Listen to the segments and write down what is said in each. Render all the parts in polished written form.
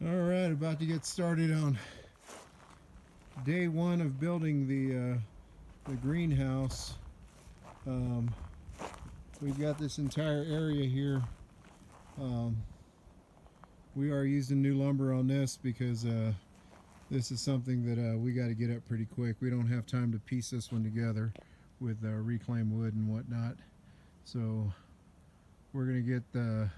All right, about to get started on day one of building the greenhouse. Um, we've got this entire area here. We are using new lumber on this because this is something that we got to get up pretty quick. We don't have time to piece this one together with reclaimed wood and whatnot. So we're gonna get the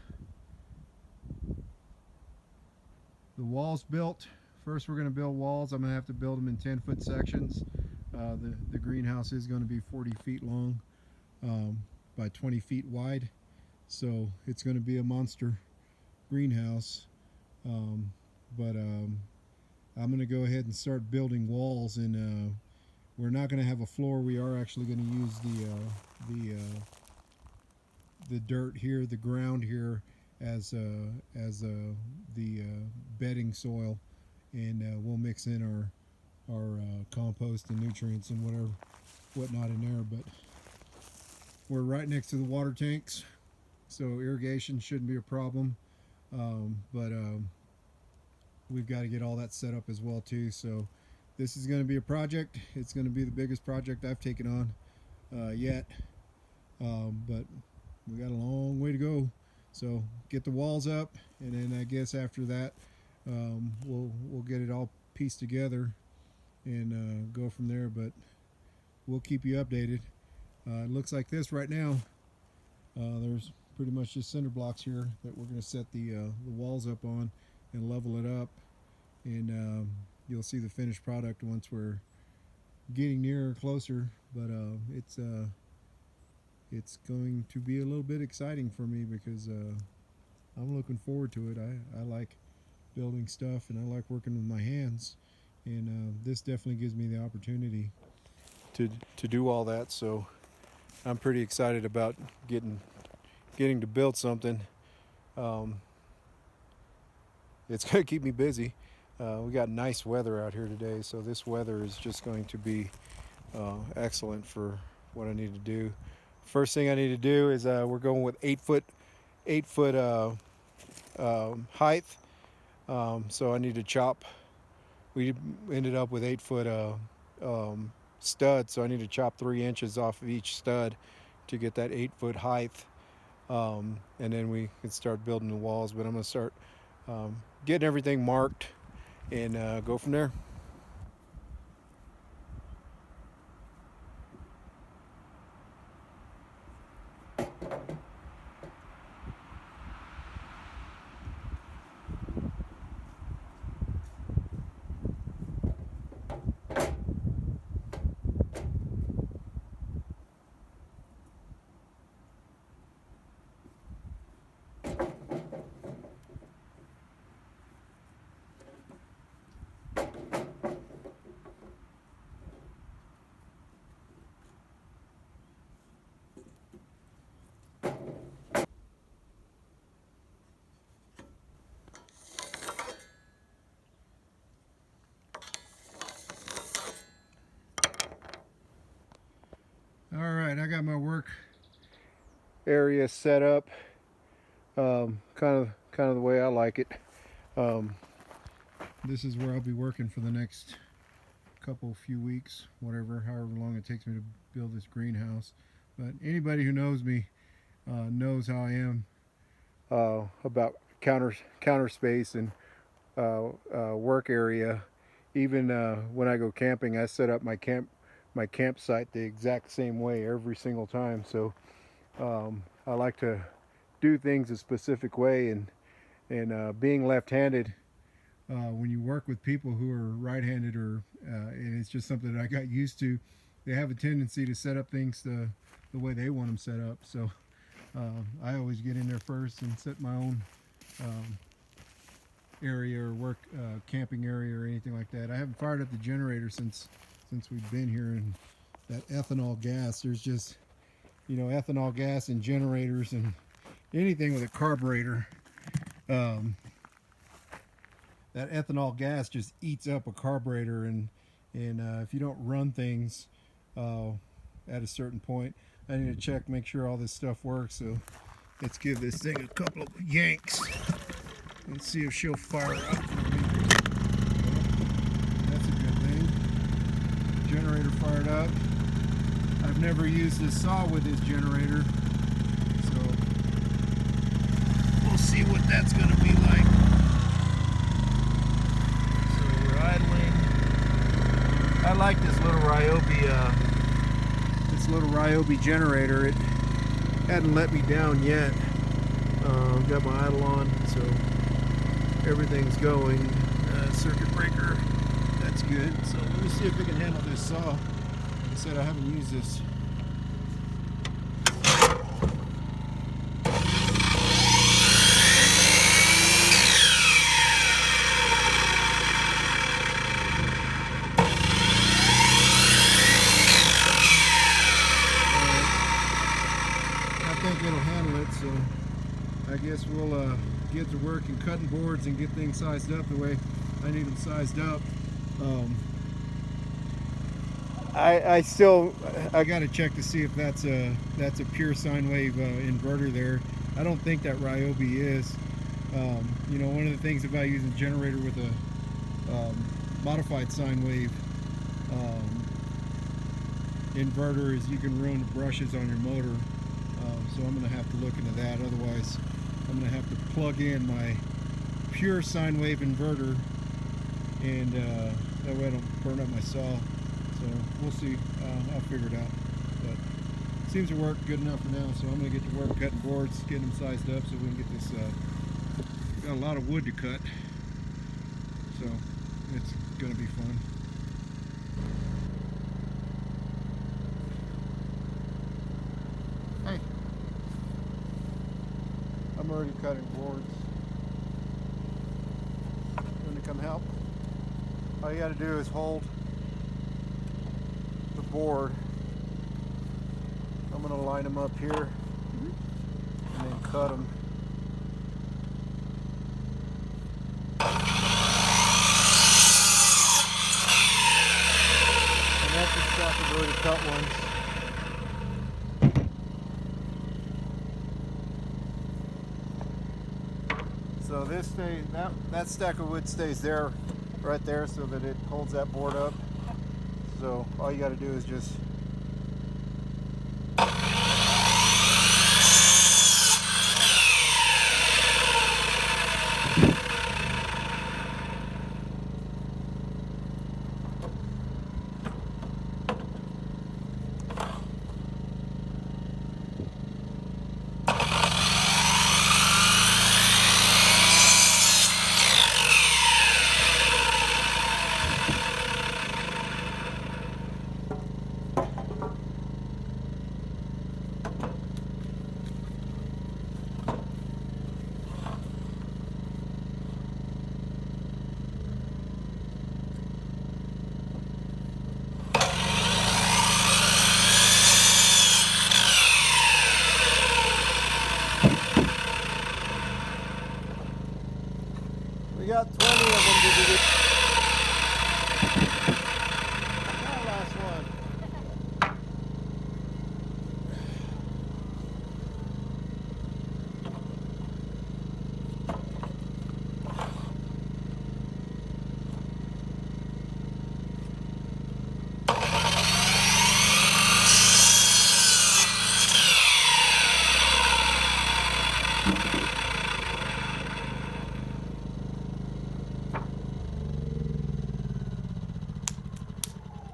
walls built. First we're going to build walls. I'm going to have to build them in 10-foot sections. The greenhouse is going to be 40 feet long by 20 feet wide. So it's going to be a monster greenhouse. I'm going to go ahead and start building walls, and we're not going to have a floor. We are actually going to use the dirt here, the ground here, as the bedding soil, and we'll mix in our compost and nutrients and whatnot in there. But we're right next to the water tanks, so irrigation shouldn't be a problem. We've got to get all that set up as well too. So this is going to be a project. It's going to be the biggest project I've taken on yet, but we got a long way to go. So get the walls up, and then I guess after that we'll get it all pieced together and go from there. But we'll keep you updated. It looks like this right now. There's pretty much just cinder blocks here that we're going to set the walls up on and level it up, and you'll see the finished product once we're getting nearer or closer. But it's going to be a little bit exciting for me because I'm looking forward to it. I like building stuff, and I like working with my hands, and this definitely gives me the opportunity to do all that. So I'm pretty excited about getting to build something. It's going to keep me busy. We got nice weather out here today, so this weather is just going to be excellent for what I need to do. First thing I need to do is we're going with 8 foot height. So I need to chop. We ended up with 8 foot studs, so I need to chop 3 inches off of each stud to get that 8 foot height. And then we can start building the walls. But I'm going to start getting everything marked and go from there. All right, I got my work area set up, kind of the way I like it. This is where I'll be working for the next few weeks, however long it takes me to build this greenhouse. But anybody who knows me knows how I am about counter space and work area. Even when I go camping, I set up my campsite the exact same way every single time. So I like to do things a specific way, and being left-handed, when you work with people who are right-handed, and it's just something that I got used to, they have a tendency to set up things the way they want them set up. So I always get in there first and set my own area or work camping area or anything like that. I haven't fired up the generator since we've been here, and that ethanol gas, there's just, ethanol gas and generators and anything with a carburetor, that ethanol gas just eats up a carburetor, and if you don't run things at a certain point, I need to check, make sure all this stuff works. So let's give this thing a couple of yanks and see if she'll fire up. generator fired up. I've never used this saw with this generator, so we'll see what that's going to be like. So we're idling. I like this little Ryobi generator. It hadn't let me down yet. Got my idle on, so everything's going. Circuit breaker, that's good. So let me see if we can handle this saw. Like I said, I haven't used this. I think it'll handle it, so I guess we'll get to work and cutting boards and get things sized up the way I need them sized up. I got to check to see if that's a pure sine wave inverter there. I don't think that Ryobi is. You know, one of the things about using a generator with a modified sine wave inverter is you can ruin the brushes on your motor. So I'm going to have to look into that. Otherwise, I'm going to have to plug in my pure sine wave inverter, and that way I don't burn up my saw. So we'll see. I'll figure it out. But it seems to work good enough for now. So I'm going to get to work cutting boards, getting them sized up so we can get this. Got a lot of wood to cut, so it's going to be fun. Hey, I'm already cutting boards. Want to come help? All you got to do is hold the board. I'm going to line them up here and then cut them. And that's the stuff I've already cut ones. So this stays, that stack of wood stays there, right there, so that it holds that board up. So all you got to do is just we got 20 of them to do. That last one.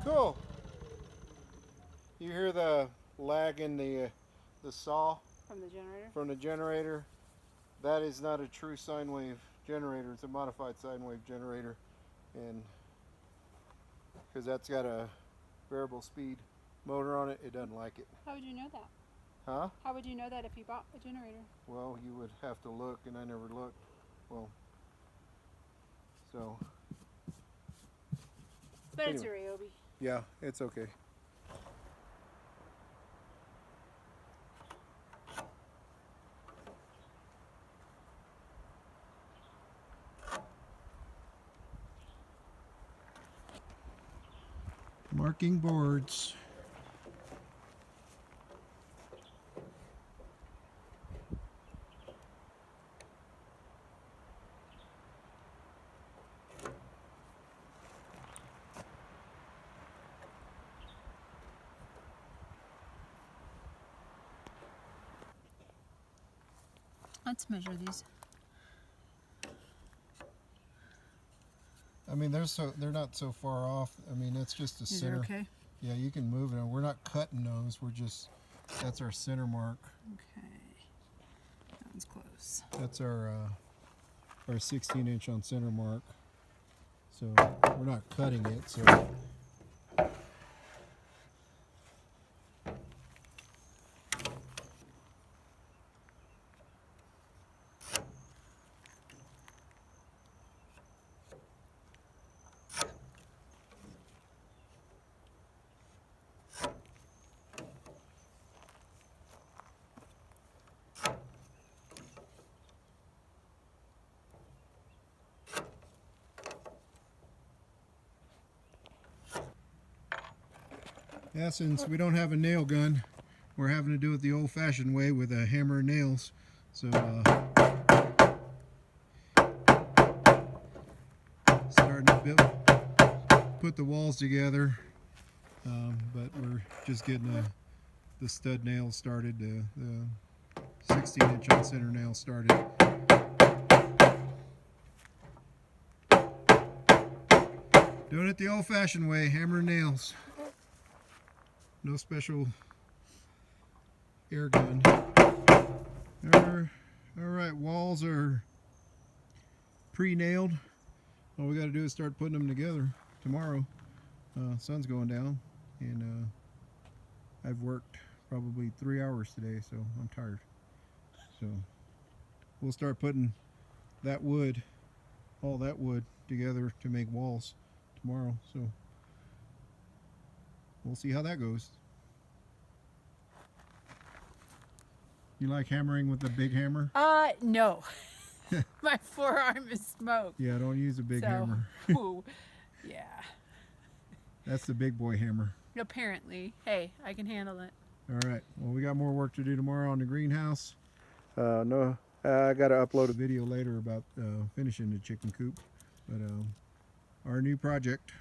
Cool. You hear the lag in the saw From the generator? from the generator? That is not a true sine wave generator. It's a modified sine wave generator, and because that's got a variable speed motor on it, it doesn't like it. How would you know that? Huh? How would you know that if you bought a generator? Well, you would have to look, and I never looked. Well, so But anyway. it's a Ryobi. Yeah, it's okay. Marking boards. Let's measure these. I mean, they're not so far off. I mean, that's just the These center. are okay? Yeah, you can move it. We're not cutting those. That's our center mark. Okay. That one's close. That's our 16-inch on center mark. So we're not cutting it. So yeah, since we don't have a nail gun, we're having to do it the old-fashioned way with a hammer and nails. So starting to put the walls together, but we're just getting the stud nails started, the 16-inch on center nail started. Doing it the old-fashioned way, hammer and nails. No special air gun. Alright, walls are pre-nailed. All we got to do is start putting them together tomorrow. Sun's going down, and I've worked probably 3 hours today, so I'm tired. So we'll start putting that wood, all that wood, together to make walls tomorrow. So we'll see how that goes. You like hammering with a big hammer? No. My forearm is smoked. Yeah, don't use a big hammer. Ooh, yeah. That's the big boy hammer. Apparently. Hey, I can handle it. All right. Well, we got more work to do tomorrow on the greenhouse. No, I got to upload a video later about finishing the chicken coop. But our new project